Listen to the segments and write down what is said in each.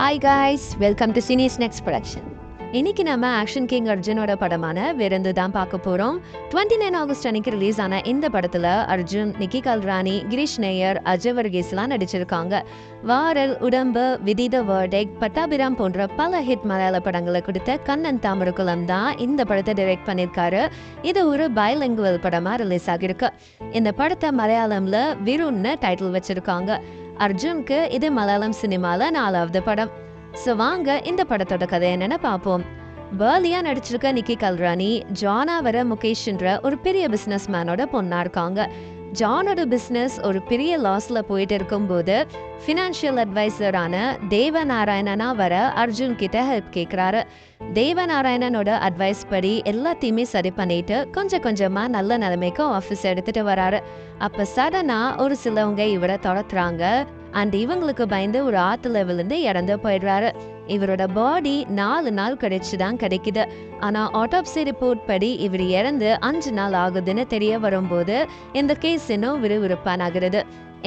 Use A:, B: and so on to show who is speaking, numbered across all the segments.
A: Hi guys, welcome to cine snacks production. இன்னைக்கு நம்ம action king அர்ஜுனோட படமான விருந்து தான் பார்க்க போறோம். 29 ஆகஸ்ட் அன்னைக்கு ரிலீஸ் ஆன இந்த படத்துல அர்ஜுன், நிக்கி கல்ரானி, கிரீஷ் நையர், அஜய் வர்கீஸ்லாம் நடிச்சிருக்காங்க. வாரல், உடம்பு, விதி தி வெர்டிக்ட், பட்டாபிராம் போன்ற பல ஹிட் மலையாள படங்களை கொடுத்த கண்ணன் தாமரகுலம் தான் இந்த படத்தை டைரக்ட் பண்ணிருக்காரு. இது ஒரு பைலிங்குவல் படமா ரிலீஸ் ஆகிருக்கு. இந்த படத்தை மலையாளம்ல விருன்னு டைட்டில் வச்சிருக்காங்க. அர்ஜுனுக்கு இது மலையாளம் சினிமால 4வது படம். ஸோ வாங்க இந்த படத்தோட கதை என்னன்னு பார்ப்போம். பேர்லியா நடிச்சிருக்க நிக்கி கல்ரானி ஜானா வர முகேஷ்ன்ற ஒரு பெரிய பிசினஸ் மேனோட பொண்ணா இருக்காங்க. ஜானோட பிசினஸ் ஒரு பெரிய லாஸ்ல போயிட்டு இருக்கும்போது ஃபினான்ஷியல் அட்வைசரான தேவநாராயணனா வர அர்ஜுன் கிட்ட ஹெல்ப் கேட்குறாரு. தேவநாராயணனோட அட்வைஸ் படி எல்லாத்தையுமே சரி பண்ணிட்டு கொஞ்சம் கொஞ்சமா நல்ல நிலைமைக்கு ஆஃபீஸ் எடுத்துட்டு வராரு. அப்ப சடனா ஒரு சிலவங்க இவரை துரத்துறாங்க. அண்ட் இவங்களுக்கு பயந்து ஒரு ஆத்துல விழுந்து இறந்து போயிடுறாரு. இவரோட பாடி 4 நாள் கழிச்சுதான் கிடைக்குது. ஆனா ஆட்டோப்சி ரிப்போர்ட் படி இவர் இறந்து 5 நாள் ஆகுதுன்னு தெரிய வரும்போது இந்த கேஸ் இன்னும் விறுவிறுப்பானாகிறது.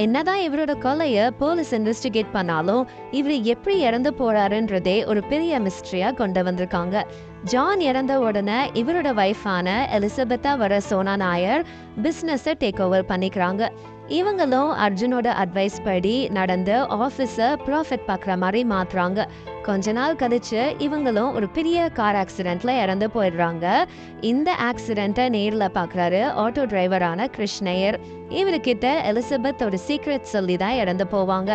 A: என்னதான் இவரோட கொலைய போலீஸ் இன்வெஸ்டிகேட் பண்ணாலும் இவர் எப்படி இறந்து போறாருன்றதே ஒரு பெரிய மிஸ்ட்ரியா கொண்டு வந்திருக்காங்க. ஜான் இறந்த உடனே இவரோட வைஃபான எலிசபெத்தா வர சோனா நாயர் பிசினஸ டேக் ஓவர் பண்ணிக்கிறாங்க. இவங்களும் அர்ஜுனோட அட்வைஸ் படி நடந்து ஆஃபீஸ ப்ராஃபிட் பார்க்குற மாதிரி மாத்துறாங்க. கொஞ்ச நாள் கழிச்சு இவங்களும் ஒரு பெரிய கார் ஆக்சிடென்ட்ல இறந்து போயிடுறாங்க. இந்த ஆக்சிடென்ட்டை நேர்ல பாக்குறாரு ஆட்டோ டிரைவரான கிருஷ்ணயர். இவர்கிட்ட எலிசபெத் ஒரு சீக்ரெட் சொல்லி தான் இறந்து போவாங்க.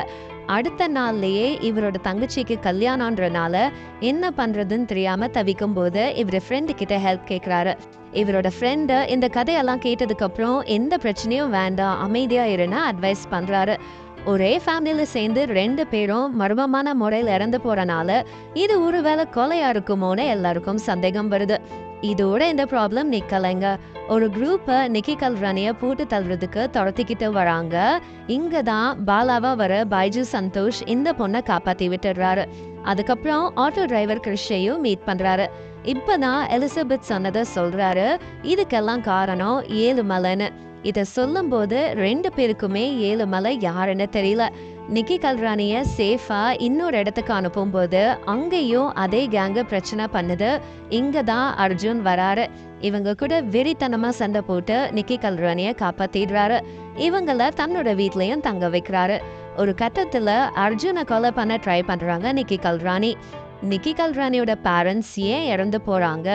A: அடுத்த நாள்லயே இவரோட தங்கச்சிக்கு கல்யாணம்ன்றனால என்ன பண்றதுன்னு தெரியாம தவிக்கும் போது இவர் ஃப்ரெண்டு கிட்ட ஹெல்ப் கேட்கிறாரு. இவரோட ஃப்ரெண்டு இந்த கதையெல்லாம் கேட்டதுக்கு அப்புறம் எந்த பிரச்சனையும் வேண்டாம், அமைதியா இருன்னு அட்வைஸ் பண்றாரு. ஒரே ஃபேமிலியில சேர்ந்து 2 பேரும் மர்மமான முறையில் இறந்து போறனால இது ஒருவேளை கொலையா இருக்குமோன்னு எல்லாருக்கும் சந்தேகம் வருது. இதோட இந்த ப்ராப்ளம் நிக்கலைங்க. ஒரு குரூப்ப நிக்கி கல்ரானிய போட்டு தள்ளுறதுக்கு துரத்திக்கிட்டு வராங்க. இங்கதான் பாலாவா வர பைஜு சந்தோஷ் இந்த பொண்ணை காப்பாத்தி விட்டுடுறாரு. அதுக்கப்புறம் ஆட்டோ டிரைவர் கிருஷ்ணையும் மீட் பண்றாரு. இப்பதான் எலிசபெத் சொன்னதை சொல்றாரு. இதுக்கெல்லாம் காரணம் ஏழுமலைன்னு. இத சொல்லும் போது 2 பேருக்குமே ஏழுமலை யாருன்னு தெரியல. நிக்கி கல்ரானிய சேஃபா இன்னொரு இடத்துக்கு அனுப்பும் போது அங்கேயும் அதே கேங்க பிரச்சனை பண்ணுது. இங்கதான் அர்ஜுன் வராரு. இவங்க கூட வெறித்தனமா சண்டை போட்டு நிக்கி கல்ரானிய காப்பாத்திடுறாரு. இவங்கள தன்னோட வீட்லயும் தங்க வைக்கிறாரு. ஒரு கட்டத்துல அர்ஜுனை கொலை பண்ண ட்ரை பண்றாங்க நிக்கி கல்ரானி. நிக்கி கல்ரானியோட பேரண்ட்ஸ் ஏன் இறந்து போறாங்க?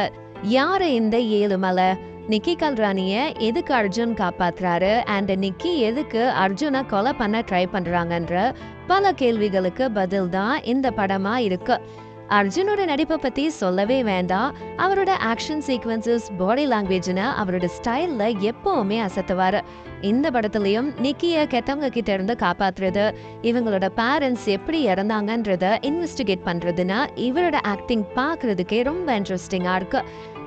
A: யாரு இந்த ஏழுமலை? நிக்கி கல்ரானிய எதுக்கு அர்ஜுன் காப்பாத்துறாரு? அண்ட் நிக்கி எதுக்கு அர்ஜுனை கொலை பண்ண ட்ரை பண்றாங்கன்ற பல கேள்விகளுக்கு பதில் தான் இந்த படமா இருக்கு. அர்ஜுனோட நடிப்பை பத்தி சொல்லவே வேண்டாம். அவரோட ஆக்ஷன் சீக்வன்சஸ், பாடி லாங்குவேஜ்னு அவரோட ஸ்டைல்ல எப்பவுமே அசத்துவாரு. இந்த படத்துலயும் நிக்கிய கெட்டவங்க கிட்ட இருந்து காப்பாத்துறது, இவங்களோட பேரண்ட்ஸ் எப்படி இறந்தாங்கன்றத இன்வெஸ்டிகேட் பண்றதுன்னா இவரோட ஆக்டிங் பாக்குறதுக்கே ரொம்ப இன்ட்ரெஸ்டிங்கா இருக்கு.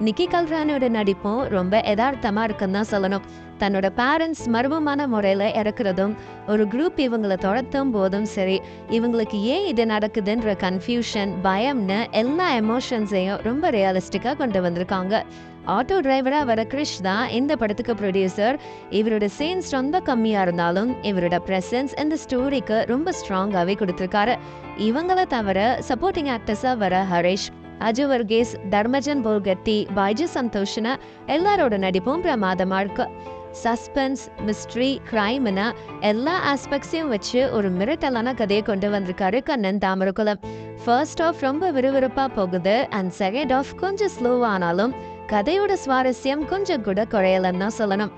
A: நிக்கி கல்ரானியோட நடிப்பும் ரொம்ப யதார்த்தமா இருக்குன்னு தான் சொல்லணும். தன்னோட பேரண்ட்ஸ் மர்மமான முறையில இறக்குறதும், ஒரு குரூப் இவங்களை துரத்தும் போதும் சரி, இவங்களுக்கு ஏன் இது நடக்குதுன்ற கன்ஃபியூஷன், பயம்னு எல்லா எமோஷன்ஸையும் ரொம்ப ரியலிஸ்டிக்கா கொண்டு வந்திருக்காங்க. ஆட்டோ டிரைவரா வர கிரிஷ் தான் இந்த படத்துக்கு ப்ரொடியூசர். இவரோட சீன்ஸ் ரொம்ப கம்மியா இருந்தாலும் இவரோட பிரசன்ஸ் இந்த ஸ்டோரிக்கு ரொம்ப ஸ்ட்ராங்காவே கொடுத்திருக்காரு. இவங்களை தவிர சப்போர்ட்டிங் ஆக்டர்ஸா வர ஹரிஷ், அஜய் வர்கீஸ், தர்மஜன் போல்கட்டி, பைஜு சந்தோஷ்னு எல்லாரோட நடிப்பும் பிரமாதமா இருக்கு. சஸ்பென்ஸ், மிஸ்ட்ரி, கிரைம்னு எல்லா ஆஸ்பெக்ட்ஸையும் வச்சு ஒரு மிரட்டலான கதையை கொண்டு வந்திருக்காரு கண்ணன் தாமரகுலம். ஃபர்ஸ்ட் ஆஃப் ரொம்ப விறுவிறுப்பா போகுது அண்ட் செகண்ட் ஆஃப் கொஞ்சம் ஸ்லோவானாலும் கதையோட சுவாரஸ்யம் கொஞ்சம் கூட குறையலன்னு தான் சொல்லணும்.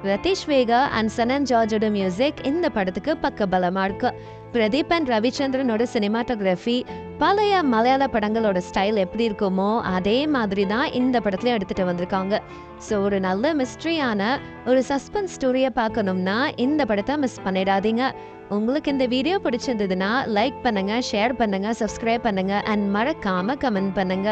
A: ரதீஷ் வேகா அண்ட் சனன் ஜார்ஜோட மியூசிக் இந்த படத்துக்கு பக்கபலமா இருக்கு. பிரதீப் அண்ட் ரவிச்சந்திரனோட சினிமாட்டோகிராஃபி பழைய மலையாள படங்களோட ஸ்டைல் எப்படி இருக்குமோ அதே மாதிரி தான் இந்த படத்துல எடுத்துட்டு வந்திருக்காங்க. ஸோ ஒரு நல்ல மிஸ்ட்ரியான ஒரு சஸ்பென்ஸ் ஸ்டோரியை பார்க்கணும்னா இந்த படத்தை மிஸ் பண்ணிடாதீங்க. உங்களுக்கு இந்த வீடியோ பிடிச்சிருந்ததுன்னா லைக் பண்ணுங்க, ஷேர் பண்ணுங்க, சப்ஸ்கிரைப் பண்ணுங்க அண்ட் மறக்காம கமெண்ட் பண்ணுங்க.